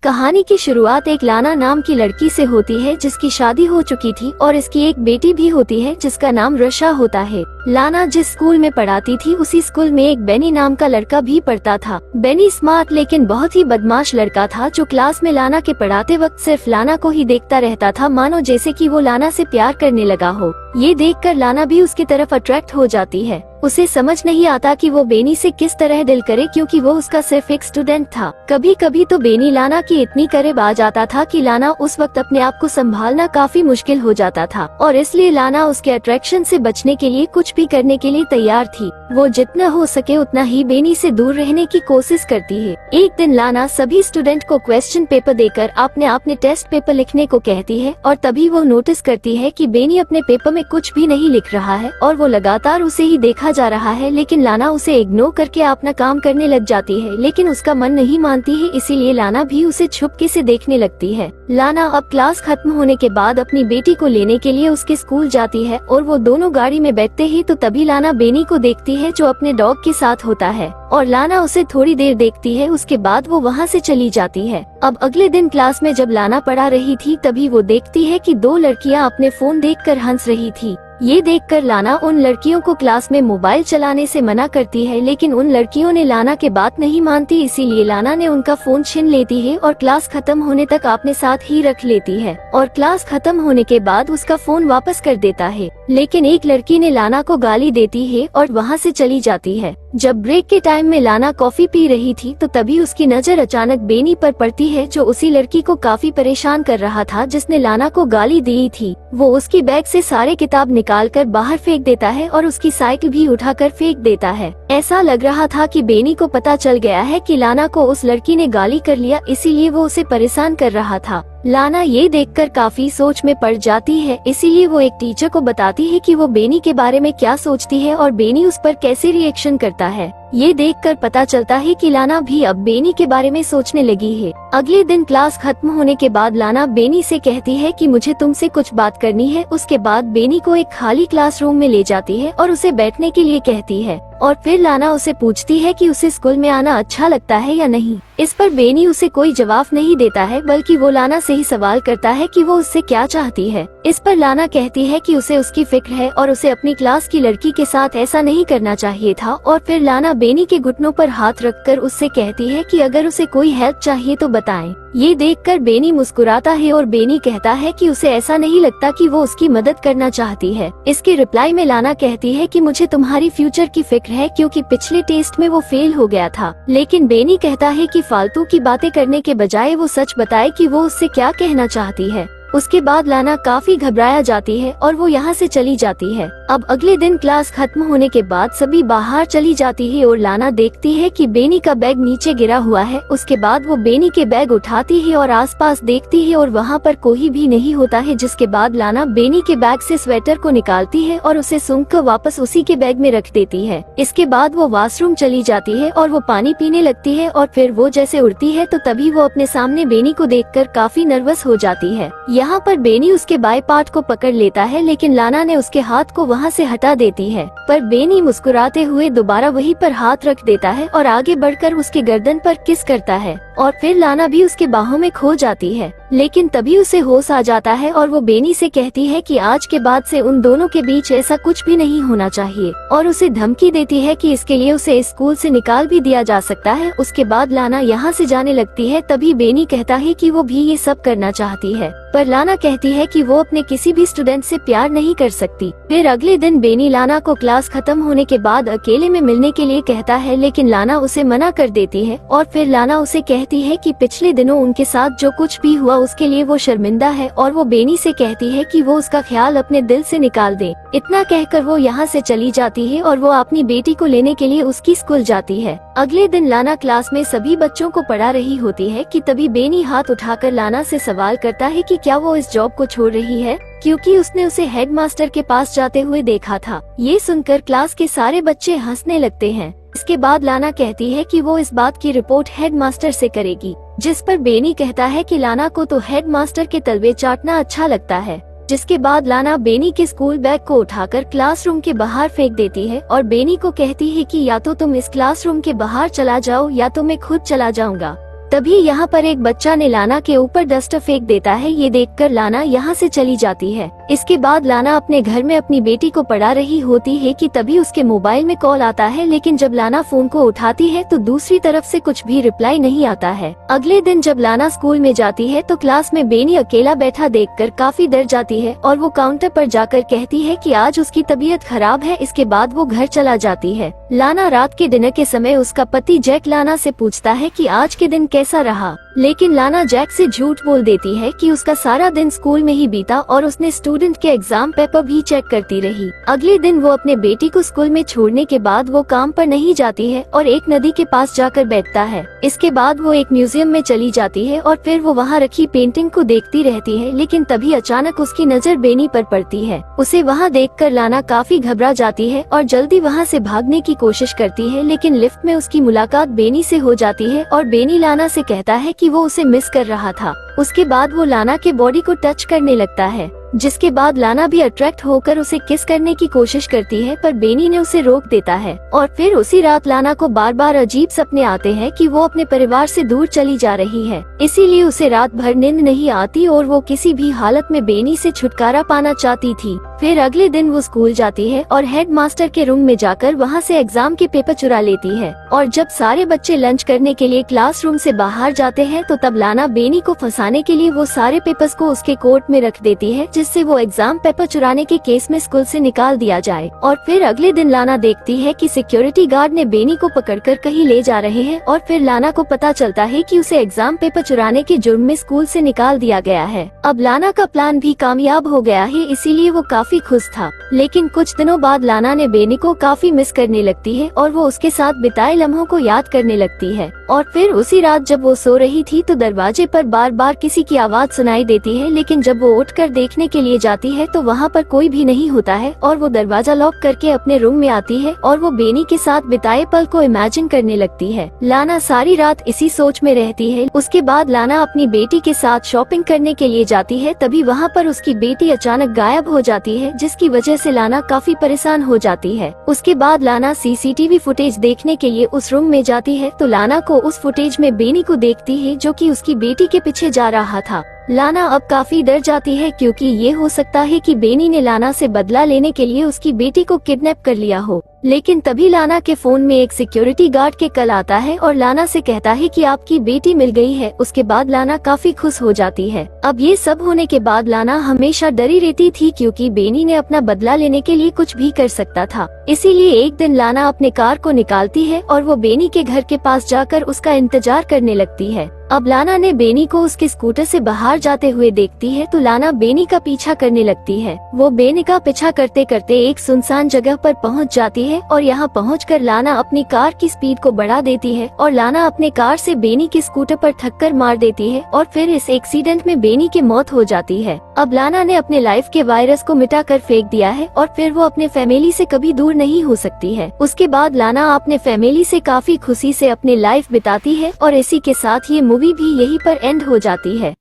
कहानी की शुरुआत एक लाना नाम की लड़की से होती है जिसकी शादी हो चुकी थी और इसकी एक बेटी भी होती है जिसका नाम रशा होता है। लाना जिस स्कूल में पढ़ाती थी उसी स्कूल में एक बेनी नाम का लड़का भी पढ़ता था। बेनी स्मार्ट लेकिन बहुत ही बदमाश लड़का था जो क्लास में लाना के पढ़ाते वक्त सिर्फ लाना को ही देखता रहता था, मानो जैसे कि वो लाना से प्यार करने लगा हो। ये देखकर लाना भी उसकी तरफ अट्रैक्ट हो जाती है। उसे समझ नहीं आता कि वो बेनी से किस तरह दिल करे क्योंकि वो उसका सिर्फ एक स्टूडेंट था। कभी कभी तो बेनी लाना की इतनी करीब आ जाता था कि लाना उस वक्त अपने आप को संभालना काफी मुश्किल हो जाता था और इसलिए लाना उसके अट्रैक्शन से बचने के लिए कुछ भी करने के लिए तैयार थी। वो जितना हो सके उतना ही बेनी से दूर रहने की कोशिश करती है। एक दिन लाना सभी स्टूडेंट को क्वेश्चन पेपर देकर अपने टेस्ट पेपर लिखने को कहती है और तभी वो नोटिस करती है कि बेनी अपने पेपर में कुछ भी नहीं लिख रहा है और वो लगातार उसे ही देखा जा रहा है, लेकिन लाना उसे इग्नोर करके अपना काम करने लग जाती है। लेकिन उसका मन नहीं मानती है, इसीलिए लाना भी उसे छुपके से देखने लगती है। लाना अब क्लास खत्म होने के बाद अपनी बेटी को लेने के लिए उसके स्कूल जाती है और वो दोनों गाड़ी में बैठते ही तो तभी लाना बेनी को देखती है जो अपने डॉग के साथ होता है और लाना उसे थोड़ी देर देखती है, उसके बाद वो वहाँ से चली जाती है। अब अगले दिन क्लास में जब लाना पढ़ा रही थी तभी वो देखती है कि दो लड़कियाँ अपने फोन देखकर हंस रही थी। ये देखकर लाना उन लड़कियों को क्लास में मोबाइल चलाने से मना करती है, लेकिन उन लड़कियों ने लाना के बात नहीं मानती, इसीलिए लाना ने उनका फोन छीन लेती है और क्लास खत्म होने तक अपने साथ ही रख लेती है और क्लास खत्म होने के बाद उसका फोन वापस कर देता है। लेकिन एक लड़की ने लाना को गाली देती है और वहाँ से चली जाती है। जब ब्रेक के टाइम में लाना कॉफी पी रही थी तो तभी उसकी नजर अचानक बेनी पर पड़ती है जो उसी लड़की को काफी परेशान कर रहा था जिसने लाना को गाली दी थी। वो उसकी बैग से सारे किताब निकालकर बाहर फेंक देता है और उसकी साइकिल भी उठाकर फेंक देता है। ऐसा लग रहा था कि बेनी को पता चल गया है कि लाना को उस लड़की ने गाली कर लिया, इसीलिए वो उसे परेशान कर रहा था। लाना ये देखकर काफी सोच में पड़ जाती है, इसीलिए वो एक टीचर को बताती है कि वो बेनी के बारे में क्या सोचती है और बेनी उस पर कैसे रिएक्शन करता है। ये देखकर पता चलता है कि लाना भी अब बेनी के बारे में सोचने लगी है। अगले दिन क्लास खत्म होने के बाद लाना बेनी से कहती है कि मुझे तुमसे कुछ बात करनी है। उसके बाद बेनी को एक खाली क्लासरूम में ले जाती है और उसे बैठने के लिए कहती है और फिर लाना उसे पूछती है कि उसे स्कूल में आना अच्छा लगता है या नहीं। इस पर बेनी उसे कोई जवाब नहीं देता है, बल्कि वो लाना से ही सवाल करता है कि वो उससे क्या चाहती है। इस पर लाना कहती है कि उसे उसकी फिक्र है और उसे अपनी क्लास की लड़की के साथ ऐसा नहीं करना चाहिए था और फिर लाना बेनी के घुटनों पर हाथ रखकर उससे कहती है कि अगर उसे कोई हेल्प चाहिए तो बताएं। ये देखकर बेनी मुस्कुराता है और बेनी कहता है कि उसे ऐसा नहीं लगता कि वो उसकी मदद करना चाहती है। इसके रिप्लाई में लाना कहती है कि मुझे तुम्हारी फ्यूचर की फिक्र है क्योंकि पिछले टेस्ट में वो फेल हो गया था। लेकिन बेनी कहता है कि फालतू की बातें करने के बजाय वो सच बताए कि वो उससे क्या कहना चाहती है। उसके बाद लाना काफी घबराया जाती है और वो यहाँ से चली जाती है। अब अगले दिन क्लास खत्म होने के बाद सभी बाहर चली जाती है और लाना देखती है कि बेनी का बैग नीचे गिरा हुआ है। उसके बाद वो बेनी के बैग उठाती है और आसपास देखती है और वहाँ पर कोई भी नहीं होता है, जिसके बाद लाना बेनी के बैग से स्वेटर को निकालती है और उसे सूंघकर वापस उसी के बैग में रख देती है। इसके बाद वो वॉशरूम चली जाती है और वो पानी पीने लगती है और फिर वो जैसे उड़ती है तो तभी वो अपने सामने बेनी को देखकर काफी नर्वस हो जाती है। यहाँ पर बेनी उसके बाएं पार्ट को पकड़ लेता है, लेकिन लाना ने उसके हाथ को वहाँ से हटा देती है, पर बेनी मुस्कुराते हुए दोबारा वहीं पर हाथ रख देता है और आगे बढ़कर उसके गर्दन पर किस करता है और फिर लाना भी उसके बाहों में खो जाती है। लेकिन तभी उसे होश आ जाता है और वो बेनी से कहती है कि आज के बाद से उन दोनों के बीच ऐसा कुछ भी नहीं होना चाहिए और उसे धमकी देती है कि इसके लिए उसे स्कूल से निकाल भी दिया जा सकता है। उसके बाद लाना यहाँ से जाने लगती है, तभी बेनी कहता है कि वो भी ये सब करना चाहती है, पर लाना कहती है कि वो अपने किसी भी स्टूडेंट से प्यार नहीं कर सकती। फिर अगले दिन बेनी लाना को क्लास खत्म होने के बाद अकेले में मिलने के लिए कहता है, लेकिन लाना उसे मना कर देती है और फिर लाना उसे कहती है कि पिछले दिनों उनके साथ जो कुछ भी हुआ उसके लिए वो शर्मिंदा है और वो बेनी से कहती है कि वो उसका ख्याल अपने दिल से निकाल दे। इतना कहकर वो यहाँ से चली जाती है और वो अपनी बेटी को लेने के लिए उसकी स्कूल जाती है। अगले दिन लाना क्लास में सभी बच्चों को पढ़ा रही होती है कि तभी बेनी हाथ उठाकर लाना से सवाल करता है कि क्या वो इस जॉब को छोड़ रही है, क्योंकि उसने उसे हेडमास्टर के पास जाते हुए देखा था। ये सुनकर क्लास के सारे बच्चे हंसने लगते हैं। इसके बाद लाना कहती है कि वो इस बात की रिपोर्ट हेडमास्टर से करेगी, जिस पर बेनी कहता है कि लाना को तो हेडमास्टर के तलवे चाटना अच्छा लगता है। जिसके बाद लाना बेनी के स्कूल बैग को उठाकर क्लासरूम के बाहर फेंक देती है और बेनी को कहती है कि या तो तुम इस क्लासरूम के बाहर चला जाओ या तो मैं खुद चला जाऊंगा। तभी यहाँ पर एक बच्चा ने लाना के ऊपर डस्टर फेंक देता है। ये देखकर लाना यहाँ से चली जाती है। इसके बाद लाना अपने घर में अपनी बेटी को पढ़ा रही होती है कि तभी उसके मोबाइल में कॉल आता है, लेकिन जब लाना फोन को उठाती है तो दूसरी तरफ से कुछ भी रिप्लाई नहीं आता है। अगले दिन जब लाना स्कूल में जाती है तो क्लास में बेनी अकेला बैठा देखकर काफी डर जाती है और वो काउंटर पर जाकर कहती है कि आज उसकी तबीयत खराब है। इसके बाद वो घर चला जाती है। लाना रात के डिनर के समय उसका पति जैक लाना से पूछता है कि आज के दिन कैसा रहा, लेकिन लाना जैक से झूठ बोल देती है कि उसका सारा दिन स्कूल में ही बीता और उसने स्टूडेंट के एग्जाम पेपर भी चेक करती रही। अगले दिन वो अपने बेटी को स्कूल में छोड़ने के बाद वो काम पर नहीं जाती है और एक नदी के पास जाकर बैठता है। इसके बाद वो एक म्यूजियम में चली जाती है और फिर वो वहाँ रखी पेंटिंग को देखती रहती है, लेकिन तभी अचानक उसकी नजर बेनी पर पड़ती है। उसे वहाँ देखकर लाना काफी घबरा जाती है और जल्दी वहाँ से भागने की कोशिश करती है, लेकिन लिफ्ट में उसकी मुलाकात बेनी से हो जाती है और बेनी लाना से कहता है कि वो उसे मिस कर रहा था। उसके बाद वो लाना के बॉडी को टच करने लगता है, जिसके बाद लाना भी अट्रैक्ट होकर उसे किस करने की कोशिश करती है, पर बेनी ने उसे रोक देता है। और फिर उसी रात लाना को बार बार अजीब सपने आते हैं कि वो अपने परिवार से दूर चली जा रही है, इसीलिए उसे रात भर नींद नहीं आती और वो किसी भी हालत में बेनी से छुटकारा पाना चाहती थी। फिर अगले दिन वो स्कूल जाती है और हेड मास्टर के रूम में जाकर वहाँ से एग्जाम के पेपर चुरा लेती है। और जब सारे बच्चे लंच करने के लिए क्लासरूम से बाहर जाते हैं तो तब लाना बेनी को फंसाने के लिए वो सारे पेपर्स को उसके कोट में रख देती है, जिससे वो एग्जाम पेपर चुराने के केस में स्कूल से निकाल दिया जाए। और फिर अगले दिन लाना देखती है कि सिक्योरिटी गार्ड ने बेनी को पकड़कर कहीं ले जा रहे हैं और फिर लाना को पता चलता है कि उसे एग्जाम पेपर चुराने के जुर्म में स्कूल से निकाल दिया गया है। अब लाना का प्लान भी कामयाब हो गया है, इसीलिए वो काफी खुश था। लेकिन कुछ दिनों बाद लाना ने बेनी को काफी मिस करने लगती है और वो उसके साथ बिताए लम्हों को याद करने लगती है। और फिर उसी रात जब वो सो रही थी तो दरवाजे पर बार बार किसी की आवाज सुनाई देती है, लेकिन जब वो उठकर देखने के लिए जाती है तो वहाँ पर कोई भी नहीं होता है और वो दरवाजा लॉक करके अपने रूम में आती है और वो बेनी के साथ बिताए पल को इमेजिन करने लगती है। लाना सारी रात इसी सोच में रहती है। उसके बाद लाना अपनी बेटी के साथ शॉपिंग करने के लिए जाती है, तभी वहाँ पर उसकी बेटी अचानक गायब हो जाती है, जिसकी वजह से लाना काफी परेशान हो जाती है। उसके बाद लाना सीसीटीवी फुटेज देखने के लिए उस रूम में जाती है तो लाना को उस फुटेज में बेनी को देखती है जो कि उसकी बेटी के पीछे जा रहा था। लाना अब काफी डर जाती है क्योंकि ये हो सकता है कि बेनी ने लाना से बदला लेने के लिए उसकी बेटी को किडनैप कर लिया हो। लेकिन तभी लाना के फोन में एक सिक्योरिटी गार्ड के कॉल आता है और लाना से कहता है कि आपकी बेटी मिल गई है। उसके बाद लाना काफी खुश हो जाती है। अब ये सब होने के बाद लाना हमेशा डरी रहती थी क्योंकि बेनी ने अपना बदला लेने के लिए कुछ भी कर सकता था। इसीलिए एक दिन लाना अपने कार को निकालती है और वो बेनी के घर के पास जाकर उसका इंतजार करने लगती है। अब लाना ने बेनी को उसके स्कूटर से बाहर जाते हुए देखती है तो लाना बेनी का पीछा करने लगती है। वो बेनी का पीछा करते करते एक सुनसान जगह पर पहुंच जाती है और यहाँ पहुंचकर लाना अपनी कार की स्पीड को बढ़ा देती है और लाना अपने कार से बेनी के स्कूटर पर ठक्कर मार देती है और फिर इस एक्सीडेंट में बेनी की मौत हो जाती है। अब लाना ने अपने लाइफ के वायरस को मिटा कर फेंक दिया है और फिर वो अपने फैमिली से कभी दूर नहीं हो सकती है। उसके बाद लाना अपने फैमिली से काफी खुशी से अपनी लाइफ बिताती है और इसी के साथ ये मूवी भी यहीं पर एंड हो जाती है।